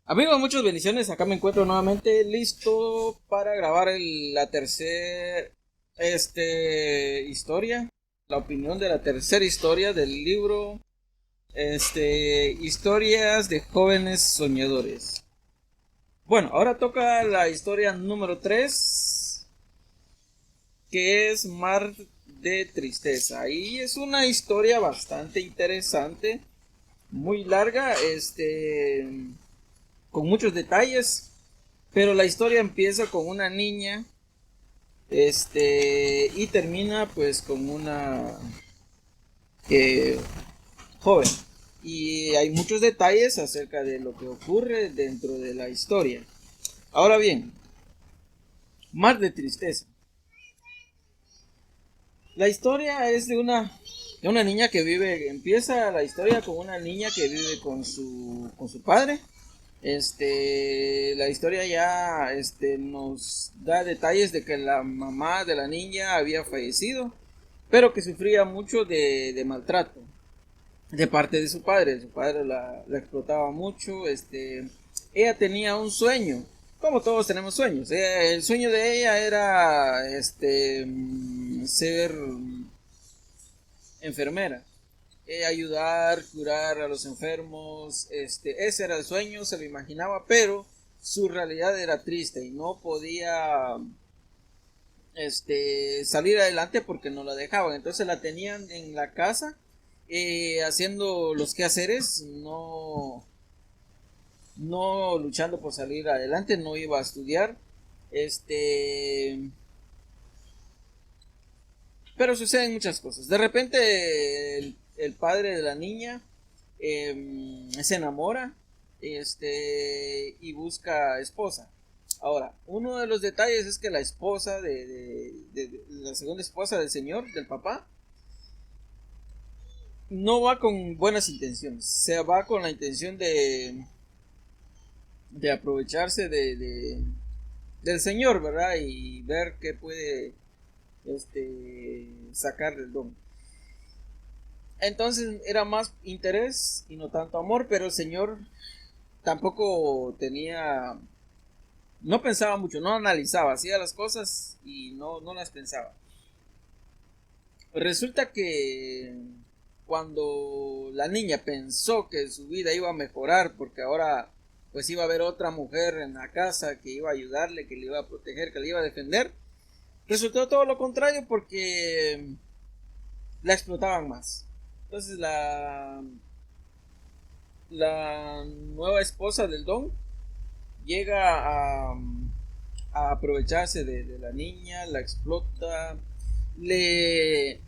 Amigos, muchas bendiciones. Acá me encuentro nuevamente listo para grabar la tercera historia, la opinión de la tercera historia del libro Historias de jóvenes soñadores. Bueno, ahora toca la historia número 3, que es Mar de Tristeza. Y es una historia bastante interesante, muy larga, con muchos detalles. Pero la historia empieza con una niña, y termina pues con una eh, joven. Y hay muchos detalles acerca de lo que ocurre dentro de la historia. Ahora bien, Mar de Tristeza. La historia es de una niña que vive, empieza la historia con una niña que vive con su padre. La historia ya nos da detalles de que la mamá de la niña había fallecido, pero que sufría mucho de maltrato de parte de su padre. Su padre la explotaba mucho. Ella tenía un sueño, como todos tenemos sueños. El sueño de ella era ser enfermera, ayudar, curar a los enfermos. Ese era el sueño, se lo imaginaba, pero su realidad era triste y no podía salir adelante porque no la dejaban. Entonces la tenían en la casa, haciendo los quehaceres, no luchando por salir adelante. No iba a estudiar. este Pero suceden muchas cosas. De repente el padre de la niña se enamora, y busca esposa. Ahora, uno de los detalles es que la esposa de la segunda esposa del señor, del papá, no va con buenas intenciones. Se va con la intención de aprovecharse del señor, ¿verdad? Y ver qué puede sacar del don. Entonces era más interés y no tanto amor, pero el señor tampoco tenía, no pensaba mucho, no analizaba, hacía las cosas y no las pensaba. Resulta que cuando la niña pensó que su vida iba a mejorar, porque ahora pues iba a haber otra mujer en la casa que iba a ayudarle, que le iba a proteger, que le iba a defender, resultó todo lo contrario, porque la explotaban más. Entonces la nueva esposa del don llega a aprovecharse de la niña, la explota, le,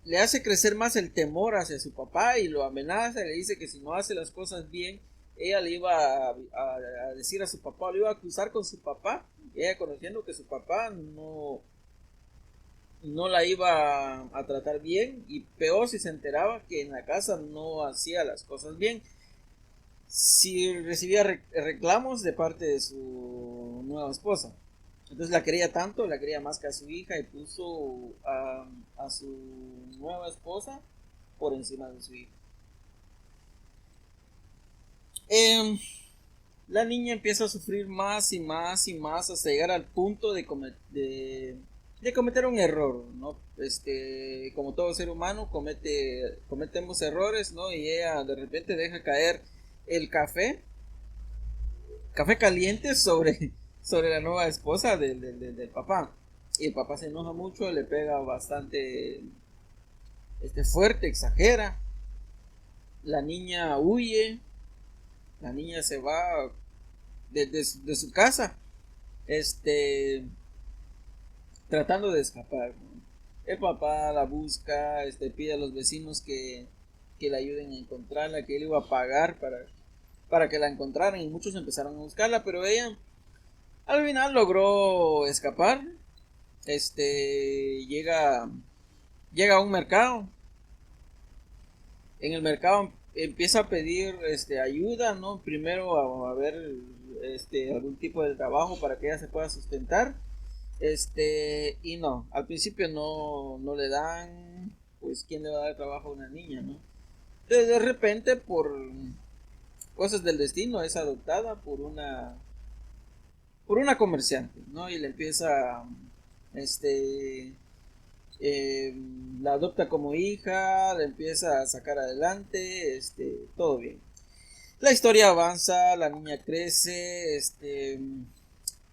le hace crecer más el temor hacia su papá y lo amenaza, y le dice que si no hace las cosas bien, ella le iba a decir a su papá, lo iba a acusar con su papá. Ella, conociendo que su papá no la iba a tratar bien, y peor si se enteraba que en la casa no hacía las cosas bien, si recibía reclamos de parte de su nueva esposa. Entonces la quería tanto, la quería más que a su hija, y puso a su nueva esposa por encima de su hija. Eh, la niña empieza a sufrir más y más y más hasta llegar al punto de cometer un error, ¿no? Como todo ser humano cometemos errores, ¿no? Y ella de repente deja caer el café caliente sobre la nueva esposa del papá. Y el papá se enoja mucho, le pega bastante fuerte, exagera. La niña huye, la niña se va de su casa, este, tratando de escapar, ¿no? El papá la busca, pide a los vecinos que la ayuden a encontrarla, que él iba a pagar para que la encontraran, y muchos empezaron a buscarla, pero ella al final logró escapar. Llega a un mercado. En el mercado empieza a pedir ayuda, ¿no? Primero a ver algún tipo de trabajo para que ella se pueda sustentar. Y no, al principio no le dan, pues quién le va a dar trabajo a una niña, ¿no? Entonces de repente, cosas del destino, es adoptada por una comerciante, ¿no? Y le empieza, este, eh, la adopta como hija, la empieza a sacar adelante, todo bien. La historia avanza, la niña crece,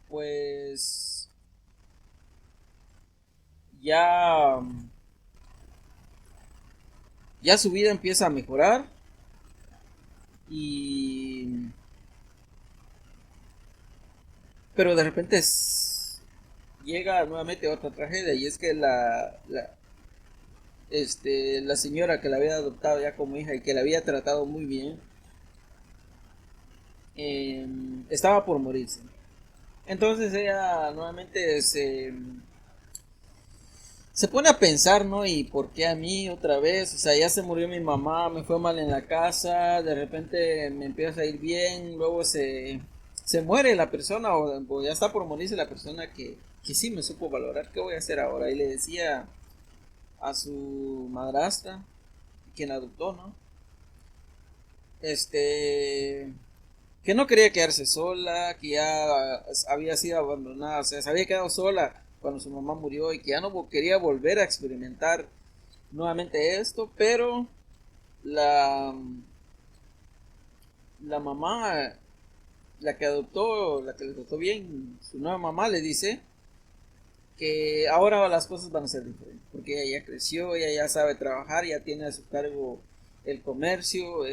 pues ya, ya su vida empieza a mejorar y, pero de repente llega nuevamente otra tragedia y es que la señora que la había adoptado ya como hija y que la había tratado muy bien, estaba por morirse. Entonces ella nuevamente se pone a pensar, ¿no? ¿Y por qué a mí otra vez? O sea, ya se murió mi mamá, me fue mal en la casa, de repente me empieza a ir bien, luego se muere la persona o ya está por morirse la persona que sí me supo valorar. ¿Qué voy a hacer ahora? Y le decía a su madrastra, quien la adoptó, ¿no? Este, que no quería quedarse sola, que ya había sido abandonada, o sea, se había quedado sola cuando su mamá murió y que ya no quería volver a experimentar nuevamente esto, pero la, la mamá, la que le adoptó bien, su nueva mamá le dice que ahora las cosas van a ser diferentes, porque ella ya creció, ella ya sabe trabajar, ya tiene a su cargo el comercio,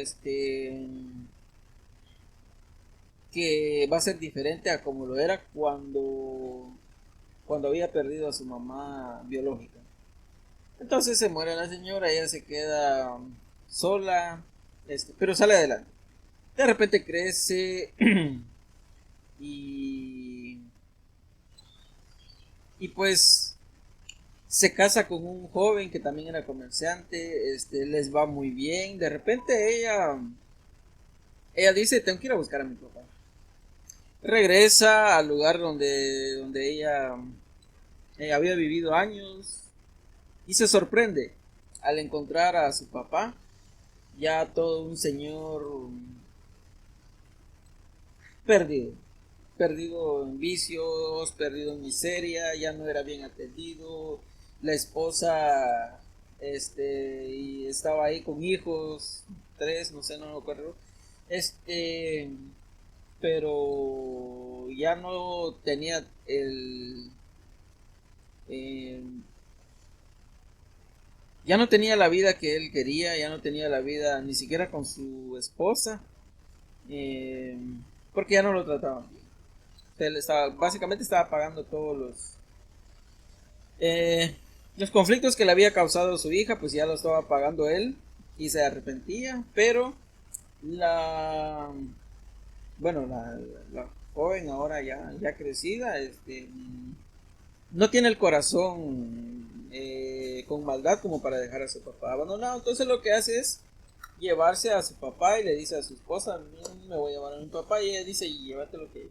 que va a ser diferente a como lo era cuando había perdido a su mamá biológica. Entonces se muere la señora, ella se queda sola, pero sale adelante. De repente crece y, y pues se casa con un joven que también era comerciante, les va muy bien. De repente ella dice, tengo que ir a buscar a mi papá. Regresa al lugar donde ella había vivido años y se sorprende al encontrar a su papá, ya todo un señor perdido, perdido en vicios, perdido en miseria, ya no era bien atendido, la esposa y estaba ahí con hijos, tres, no sé, no me acuerdo, este, pero ya no tenía eh, ya no tenía la vida que él quería, ya no tenía la vida ni siquiera con su esposa, eh, porque ya no lo trataban bien. Él básicamente estaba pagando todos los conflictos que le había causado su hija, pues ya lo estaba pagando él y se arrepentía, pero la, bueno, la joven ahora ya crecida, no tiene el corazón con maldad como para dejar a su papá abandonado. Entonces lo que hace es llevarse a su papá y le dice a su esposa, me voy a llevar a mi papá, y ella dice, llévate lo que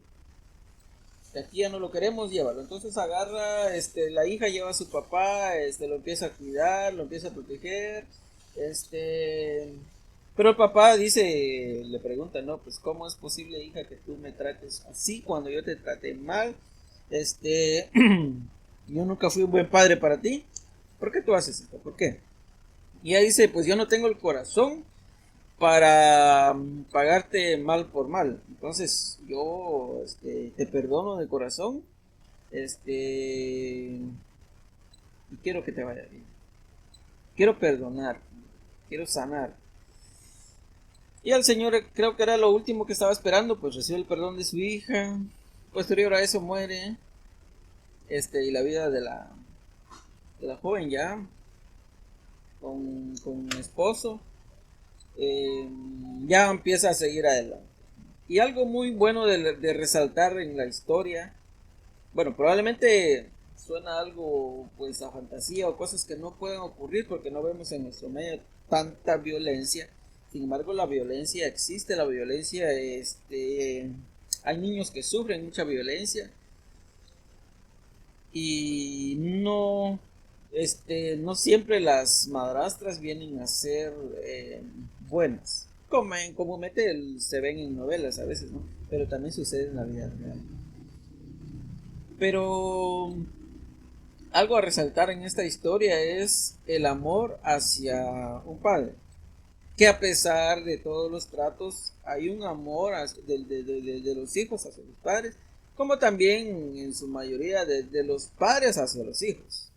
aquí ya no lo queremos, llévalo. Entonces agarra, la hija lleva a su papá, lo empieza a cuidar, lo empieza a proteger, pero el papá dice, le pregunta, no, pues cómo es posible, hija, que tú me trates así cuando yo te traté mal, este, yo nunca fui un buen padre para ti, ¿por qué tú haces esto? ¿Por qué? Y ella dice, pues yo no tengo el corazón para pagarte mal por mal. Entonces yo te perdono de corazón, y quiero que te vaya bien. Quiero perdonar, quiero sanar. Y al Señor creo que era lo último que estaba esperando, pues recibe el perdón de su hija. Posterior a eso muere, y la vida de la joven ya, con un esposo, eh, ya empieza a seguir adelante. Y algo muy bueno de resaltar en la historia, bueno, probablemente suena algo pues a fantasía o cosas que no pueden ocurrir porque no vemos en nuestro medio tanta violencia. Sin embargo, la violencia existe, la violencia, hay niños que sufren mucha violencia y no siempre las madrastras vienen a ser buenas. comúnmente se ven en novelas a veces, ¿no? Pero también sucede en la vida real. Pero algo a resaltar en esta historia es el amor hacia un padre, que a pesar de todos los tratos hay un amor de los hijos hacia los padres, como también en su mayoría de los padres hacia los hijos.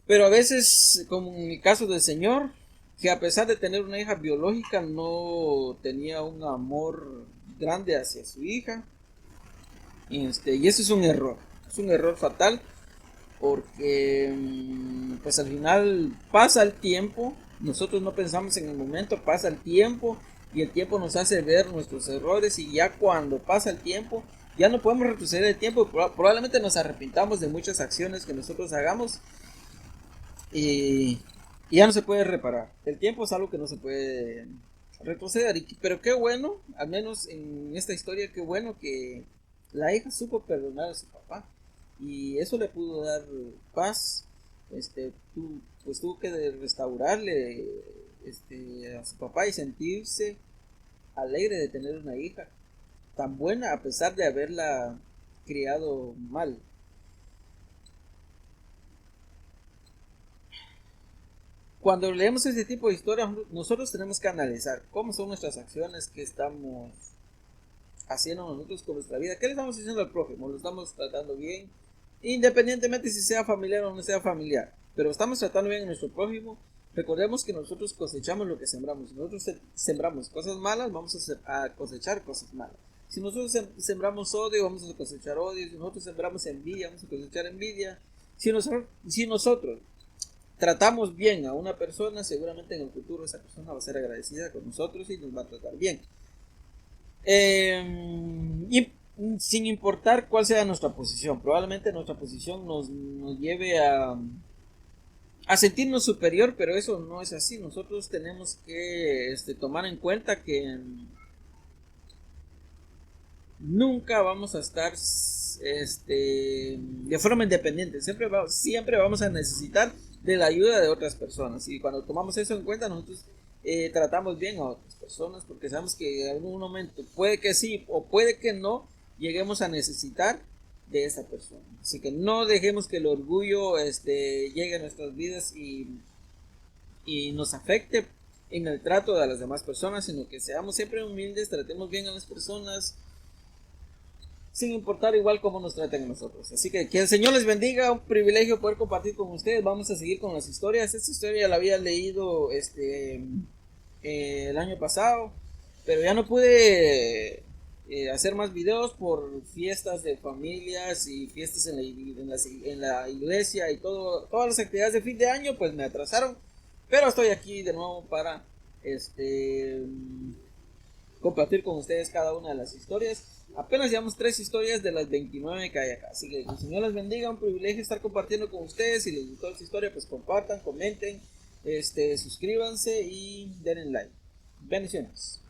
Pero a veces, como en el caso del señor, que a pesar de tener una hija biológica no tenía un amor grande hacia su hija, y eso es un error fatal, porque pues al final pasa el tiempo, nosotros no pensamos en el momento, pasa el tiempo y el tiempo nos hace ver nuestros errores, y ya cuando pasa el tiempo ya no podemos retroceder el tiempo, probablemente nos arrepintamos de muchas acciones que nosotros hagamos, y ya no se puede reparar. El tiempo es algo que no se puede retroceder, pero qué bueno, al menos en esta historia, qué bueno que la hija supo perdonar a su papá, y eso le pudo dar paz. Pues tuvo que restaurarle a su papá y sentirse alegre de tener una hija tan buena a pesar de haberla criado mal. Cuando leemos este tipo de historias, nosotros tenemos que analizar cómo son nuestras acciones, qué estamos haciendo nosotros con nuestra vida, qué le estamos haciendo al prójimo, lo estamos tratando bien, independientemente si sea familiar o no sea familiar, pero estamos tratando bien a nuestro prójimo. Recordemos que nosotros cosechamos lo que sembramos. Si nosotros sembramos cosas malas, vamos a cosechar cosas malas. Si nosotros sembramos odio, vamos a cosechar odio. Si nosotros sembramos envidia, vamos a cosechar envidia. Si nosotros tratamos bien a una persona, seguramente en el futuro esa persona va a ser agradecida con nosotros y nos va a tratar bien. Y sin importar cuál sea nuestra posición, probablemente nuestra posición nos lleve a sentirnos superior, pero eso no es así. Nosotros tenemos que tomar en cuenta que nunca vamos a estar de forma independiente. Siempre vamos a necesitar de la ayuda de otras personas, y cuando tomamos eso en cuenta, nosotros tratamos bien a otras personas, porque sabemos que en algún momento puede que sí o puede que no lleguemos a necesitar de esa persona. Así que no dejemos que el orgullo llegue a nuestras vidas y nos afecte en el trato de las demás personas, sino que seamos siempre humildes, tratemos bien a las personas, sin importar igual cómo nos traten a nosotros. Así que el Señor les bendiga, un privilegio poder compartir con ustedes. Vamos a seguir con las historias. Esta historia la había leído el año pasado, pero ya no pude hacer más videos por fiestas de familias y fiestas en la iglesia y todas las actividades de fin de año pues me atrasaron, pero estoy aquí de nuevo para compartir con ustedes cada una de las historias. Apenas llevamos 3 historias de las 29 que hay acá, así que el Señor les bendiga, un privilegio estar compartiendo con ustedes. Si les gustó esta historia, pues compartan, comenten, suscríbanse y denle like. Bendiciones.